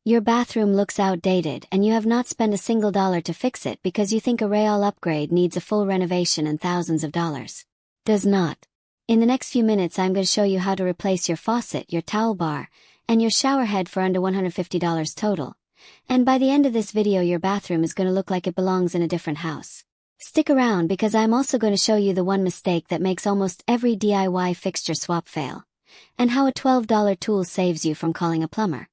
Your bathroom looks outdated and you have not spent a single dollar to fix it because you think a Real upgrade needs a full renovation and thousands of dollars. Does not. In the next few minutes I'm going to show you how to replace your faucet, your towel bar, and your shower head for under $150 total. And by the end of this video your bathroom is going to look like it belongs in a different house. Stick around because I'm also going to show you the one mistake that makes almost every DIY fixture swap fail, and how a $12 tool saves you from calling a plumber.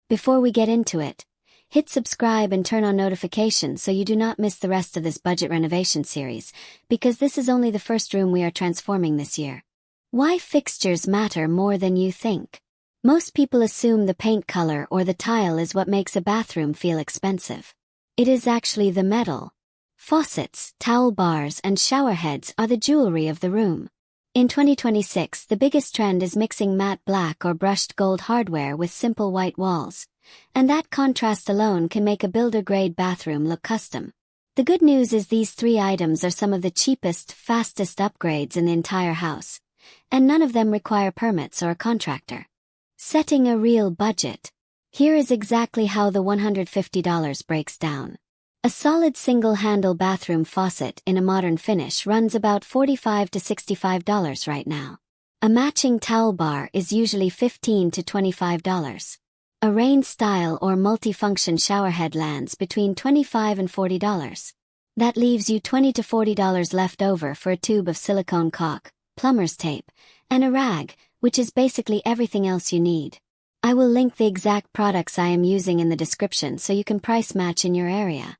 Before we get into it, hit subscribe and turn on notifications so you do not miss the rest of this budget renovation series, because this is only the first room we are transforming this year. Why fixtures matter more than you think. Most people assume the paint color or the tile is what makes a bathroom feel expensive. It is actually the metal. Faucets, towel bars, and shower heads are the jewelry of the room. In 2026, the biggest trend is mixing matte black or brushed gold hardware with simple white walls, and that contrast alone can make a builder-grade bathroom look custom. The good news is these three items are some of the cheapest, fastest upgrades in the entire house, and none of them require permits or a contractor. Setting a real budget. Here is exactly how the $150 breaks down. A solid single-handle bathroom faucet in a modern finish runs about $45 to $65 right now. A matching towel bar is usually $15 to $25. A rain-style or multi-function showerhead lands between $25 and $40. That leaves you $20 to $40 left over for a tube of silicone caulk, plumber's tape, and a rag, which is basically everything else you need. I will link the exact products I am using in the description so you can price match in your area.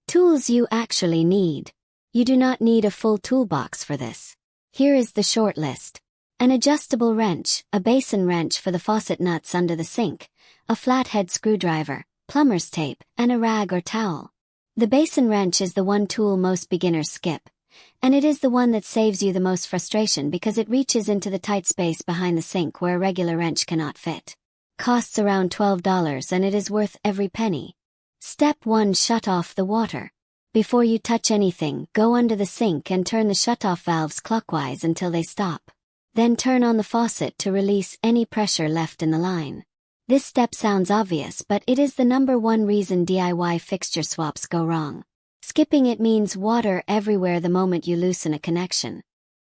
Tools you actually need. You do not need a full toolbox for this. Here is the short list. An adjustable wrench, a basin wrench for the faucet nuts under the sink, a flathead screwdriver, plumber's tape, and a rag or towel. The basin wrench is the one tool most beginners skip, and it is the one that saves you the most frustration because it reaches into the tight space behind the sink where a regular wrench cannot fit. Costs around $12 and it is worth every penny. Step 1. Shut off the water. Before you touch anything, go under the sink and turn the shutoff valves clockwise until they stop. Then turn on the faucet to release any pressure left in the line. This step sounds obvious, but it is the #1 reason DIY fixture swaps go wrong. Skipping it means water everywhere the moment you loosen a connection.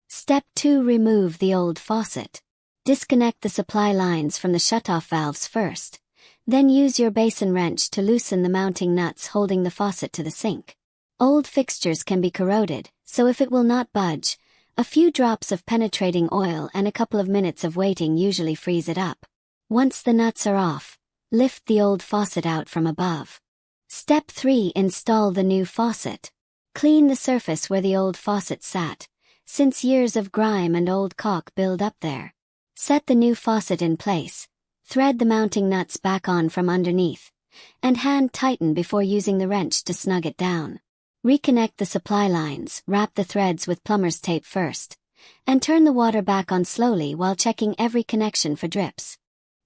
Step 2. Remove the old faucet. Disconnect the supply lines from the shutoff valves first. Then use your basin wrench to loosen the mounting nuts holding the faucet to the sink. Old fixtures can be corroded, so if it will not budge, a few drops of penetrating oil and a couple of minutes of waiting usually frees it up. Once the nuts are off, lift the old faucet out from above. Step 3. Install the new faucet. Clean the surface where the old faucet sat, since years of grime and old caulk build up there. Set the new faucet in place. Thread the mounting nuts back on from underneath, and hand tighten before using the wrench to snug it down. Reconnect the supply lines, wrap the threads with plumber's tape first, and turn the water back on slowly while checking every connection for drips.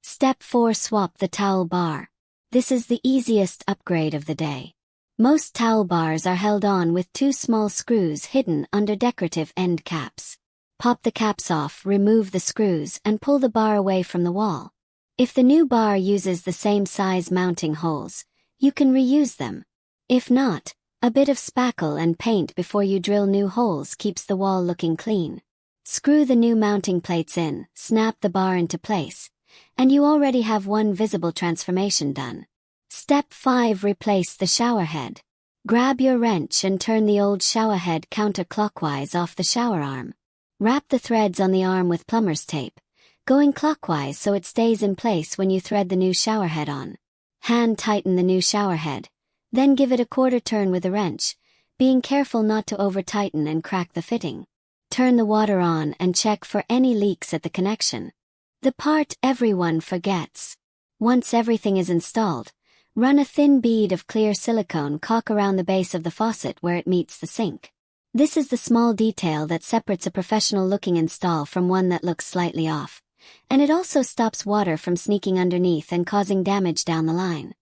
Step 4. Swap the towel bar. This is the easiest upgrade of the day. Most towel bars are held on with 2 small screws hidden under decorative end caps. Pop the caps off, remove the screws, and pull the bar away from the wall. If the new bar uses the same size mounting holes, you can reuse them. If not, a bit of spackle and paint before you drill new holes keeps the wall looking clean. Screw the new mounting plates in, snap the bar into place, and you already have one visible transformation done. Step 5. Replace the shower head. Grab your wrench and turn the old shower head counterclockwise off the shower arm. Wrap the threads on the arm with plumber's tape, going clockwise so it stays in place when you thread the new shower head on. Hand tighten the new shower head, then give it a quarter turn with a wrench, being careful not to over-tighten and crack the fitting. Turn the water on and check for any leaks at the connection. The part everyone forgets. Once everything is installed, run a thin bead of clear silicone caulk around the base of the faucet where it meets the sink. This is the small detail that separates a professional-looking install from one that looks slightly off, and it also stops water from sneaking underneath and causing damage down the line.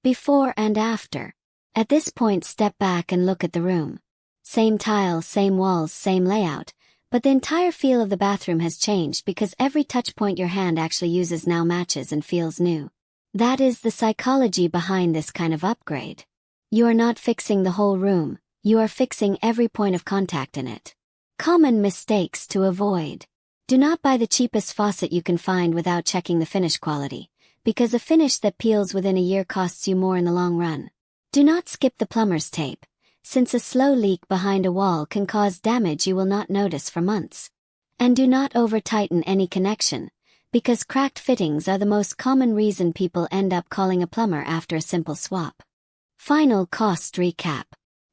Before and after. At this point, step back and look at the room. Same tile, same walls, same layout, but the entire feel of the bathroom has changed because every touch point your hand actually uses now matches and feels new. That is the psychology behind this kind of upgrade. You are not fixing the whole room, you are fixing every point of contact in it. Common mistakes to avoid. Do not buy the cheapest faucet you can find without checking the finish quality, because a finish that peels within a year costs you more in the long run. Do not skip the plumber's tape, since a slow leak behind a wall can cause damage you will not notice for months. And do not over-tighten any connection, because cracked fittings are the most common reason people end up calling a plumber after a simple swap. Final cost recap.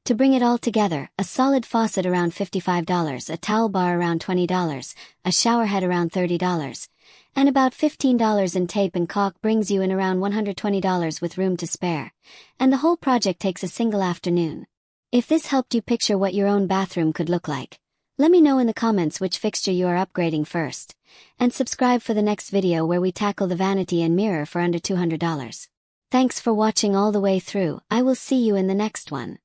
To bring it all together, a solid faucet around $55, a towel bar around $20, a showerhead around $30, and about $15 in tape and caulk brings you in around $120 with room to spare, and the whole project takes a single afternoon. If this helped you picture what your own bathroom could look like, let me know in the comments which fixture you are upgrading first, and subscribe for the next video where we tackle the vanity and mirror for under $200. Thanks for watching all the way through. I will see you in the next one.